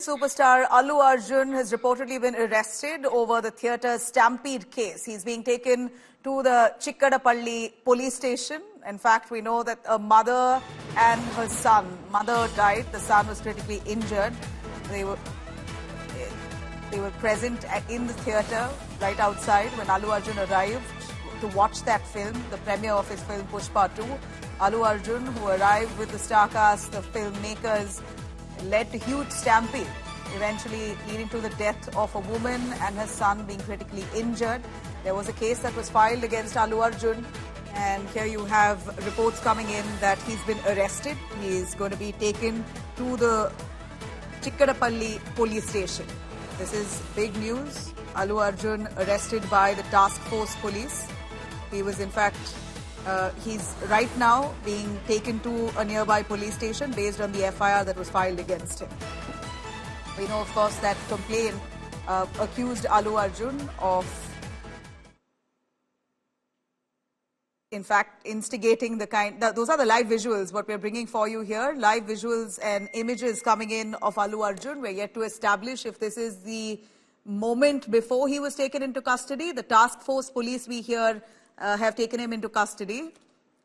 Superstar Allu Arjun has reportedly been arrested over the theatre stampede case. He's being taken to the Chikkadapalli police station. In fact, we know that a mother and her son, mother died, the son was critically injured. They were present in the theatre right outside when Allu Arjun arrived to watch that film, the premiere of his film Pushpa 2. Allu Arjun, who arrived with the star cast, the filmmakers, led to huge stampede, eventually leading to the death of a woman and her son being critically injured. There was a case that was filed against Allu Arjun, and here you have reports coming in that he's been arrested. He is going to be taken to the Chikkadapalli police station. This is big news. Allu Arjun arrested by the task force police. He was in fact he's right now being taken to a nearby police station based on the FIR that was filed against him. We know, of course, that complaint accused Allu Arjun of, in fact, instigating the kind... Those are the live visuals, what we're bringing for you here. Live visuals and images coming in of Allu Arjun. We're yet to establish if this is the moment before he was taken into custody. The task force police, we hear, have taken him into custody,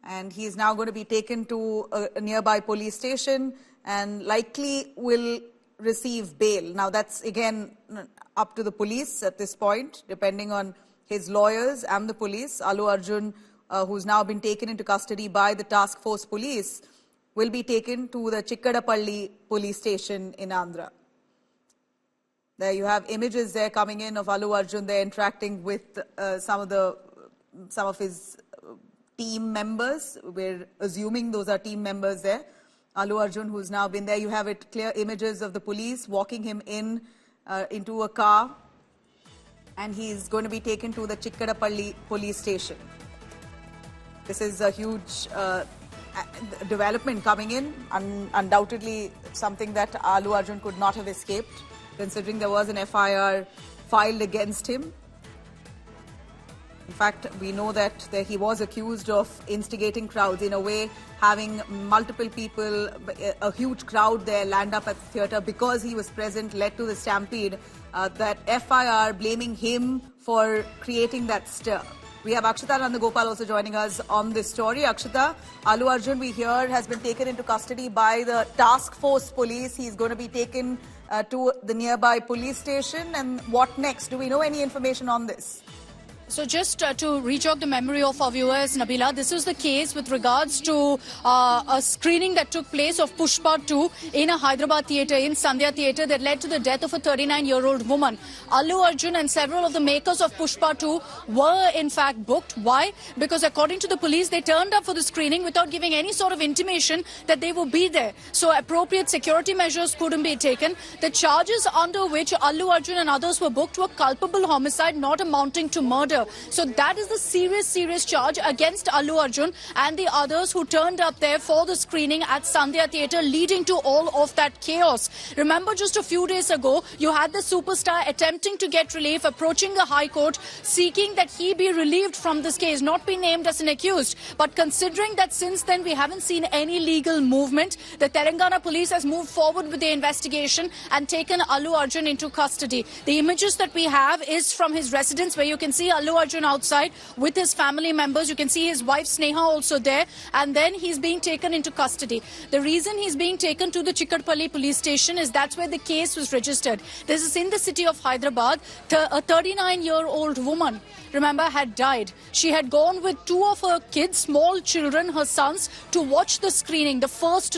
and he is now going to be taken to a nearby police station and likely will receive bail. Now, that's again up to the police at this point, depending on his lawyers and the police. Allu Arjun, who's now been taken into custody by the task force police, will be taken to the Chikkadapalli police station in Andhra. There you have images there coming in of Allu Arjun there interacting with some of his team members. We're assuming those are team members there. Allu Arjun, who's now been there, you have it clear images of the police walking him in into a car, and he's going to be taken to the Chikkadapalli police station. This is a huge development coming in, undoubtedly something that Allu Arjun could not have escaped, considering there was an FIR filed against him. In fact, we know that he was accused of instigating crowds, in a way, having multiple people, a huge crowd there land up at the theatre because he was present, led to the stampede. That FIR blaming him for creating that stir. We have Akshita Nandagopal also joining us on this story. Akshita, Allu Arjun, we hear, has been taken into custody by the task force police. He's going to be taken to the nearby police station. And what next? Do we know any information on this? So just to re-jog the memory of our viewers, Nabila, this was the case with regards to a screening that took place of Pushpa 2 in a Hyderabad theatre, in Sandhya Theatre, that led to the death of a 39-year-old woman. Allu Arjun and several of the makers of Pushpa 2 were in fact booked. Why? Because according to the police, they turned up for the screening without giving any sort of intimation that they would be there. So appropriate security measures couldn't be taken. The charges under which Allu Arjun and others were booked were culpable homicide, not amounting to murder. So that is the serious charge against Allu Arjun and the others who turned up there for the screening at Sandhya Theatre, leading to all of that chaos. Remember, just a few days ago, you had the superstar attempting to get relief, approaching the High Court, seeking that he be relieved from this case, not be named as an accused. But considering that since then we haven't seen any legal movement, the Telangana police has moved forward with the investigation and taken Allu Arjun into custody. The images that we have is from his residence, where you can see Allu Arjun outside with his family members. You can see his wife Sneha also there, and then he's being taken into custody. The reason he's being taken to the Chikkadapalli police station is that's where the case was registered. This is in the city of Hyderabad. A 39-year-old woman, remember, had died. She had gone with two of her kids, small children, her sons, to watch the screening, the first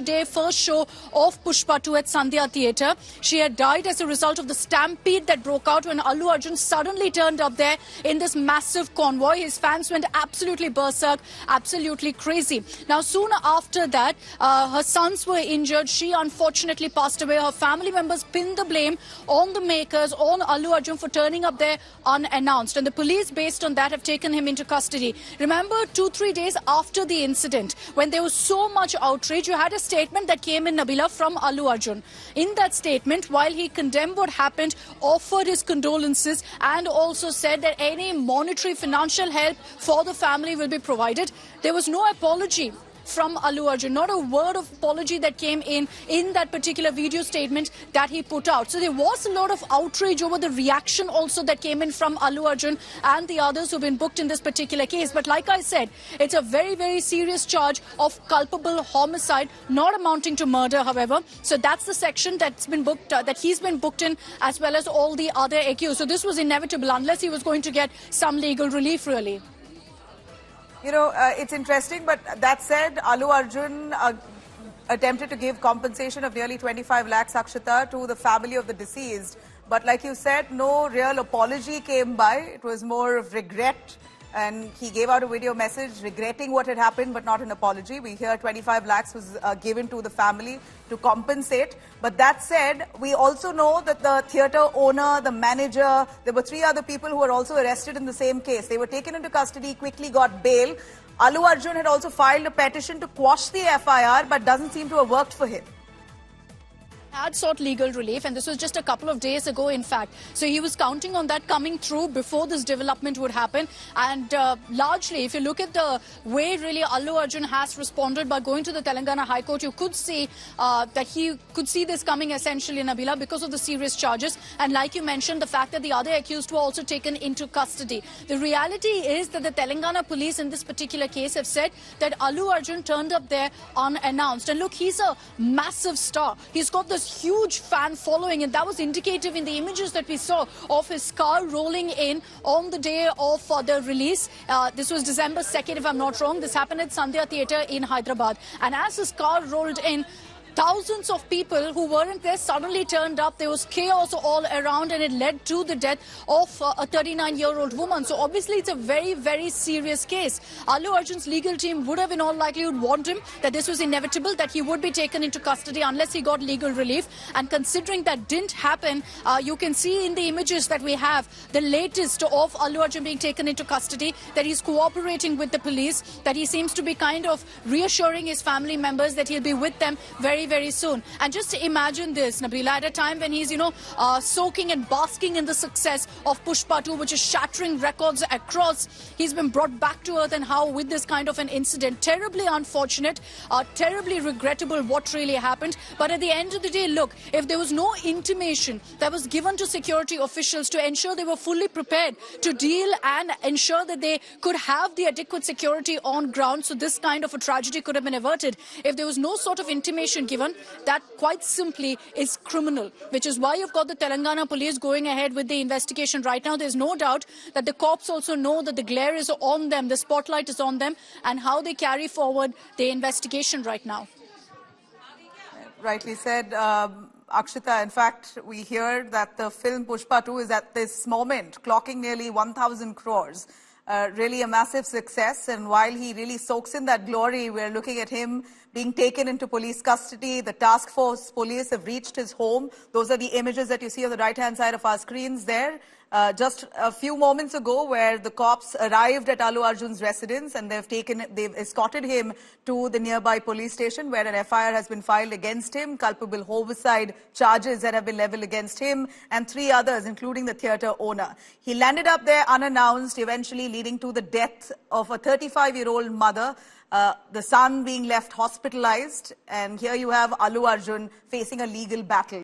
show of Pushpa 2 at Sandhya Theatre. She had died as a result of the stampede that broke out when Allu Arjun suddenly turned up there in this massive convoy. His fans went absolutely berserk, absolutely crazy. Now, soon after that, her sons were injured. She unfortunately passed away. Her family members pinned the blame on the makers, on Allu Arjun, for turning up there unannounced. And the police, based on that, have taken him into custody. Remember, 2-3 days after the incident, when there was so much outrage, you had a statement that came in, Nabila, from Allu Arjun. In that statement, while he condemned what happened, offered his condolences, and also said that any monetary financial help for the family will be provided, there was no apology from Allu Arjun. Not a word of apology that came in that particular video statement that he put out. So there was a lot of outrage over the reaction also that came in from Allu Arjun and the others who've been booked in this particular case. But like I said, it's a very, very serious charge of culpable homicide, not amounting to murder, however. So that's the section that's been booked, that he's been booked in, as well as all the other accused. So this was inevitable unless he was going to get some legal relief, really. You know, it's interesting, but that said, Allu Arjun attempted to give compensation of nearly 25 lakhs, Akshita, to the family of the deceased. But like you said, no real apology came by. It was more of regret. And he gave out a video message regretting what had happened, but not an apology. We hear 25 lakhs was given to the family to compensate. But that said, we also know that the theatre owner, the manager, there were 3 other people who were also arrested in the same case. They were taken into custody, quickly got bail. Allu Arjun had also filed a petition to quash the FIR, but doesn't seem to have worked for him. Had sought legal relief, and this was just a couple of days ago, in fact. So he was counting on that coming through before this development would happen. And largely, if you look at the way really Allu Arjun has responded by going to the Telangana High Court, you could see that he could see this coming essentially, Nabila, because of the serious charges. And like you mentioned, the fact that the other accused were also taken into custody. The reality is that the Telangana police in this particular case have said that Allu Arjun turned up there unannounced. And look, he's a massive star. He's got this huge fan following, and that was indicative in the images that we saw of his car rolling in on the day of the release. This was December 2nd, if I'm not wrong. This happened at Sandhya Theatre in Hyderabad. And as his car rolled in, thousands of people who weren't there suddenly turned up. There was chaos all around, and it led to the death of a 39-year-old woman. So obviously it's a very, very serious case. Allu Arjun's legal team would have in all likelihood warned him that this was inevitable, that he would be taken into custody unless he got legal relief. And considering that didn't happen, you can see in the images that we have the latest of Allu Arjun being taken into custody, that he's cooperating with the police, that he seems to be kind of reassuring his family members that he'll be with them very, very soon. And just imagine this, Nabila, at a time when he's, soaking and basking in the success of Pushpa 2, which is shattering records across. He's been brought back to earth, and how with this kind of an incident. Terribly unfortunate, terribly regrettable what really happened. But at the end of the day, look, if there was no intimation that was given to security officials to ensure they were fully prepared to deal and ensure that they could have the adequate security on ground, so this kind of a tragedy could have been averted. If there was no sort of intimation given, that quite simply is criminal, which is why you've got the Telangana police going ahead with the investigation right now. There's no doubt that the cops also know that the glare is on them, the spotlight is on them, and how they carry forward the investigation right now. Rightly said, Akshita. In fact, we hear that the film Pushpa 2 is at this moment clocking nearly 1,000 crores. Really a massive success, and while he really soaks in that glory, we're looking at him being taken into police custody. The task force police have reached his home. Those are the images that you see on the right-hand side of our screens there. Just a few moments ago, where the cops arrived at Allu Arjun's residence, and they've escorted him to the nearby police station, where an FIR has been filed against him, culpable homicide charges that have been leveled against him, and 3 others, including the theatre owner. He landed up there unannounced, eventually leading to the death of a 35-year-old mother, the son being left hospitalized, and here you have Allu Arjun facing a legal battle.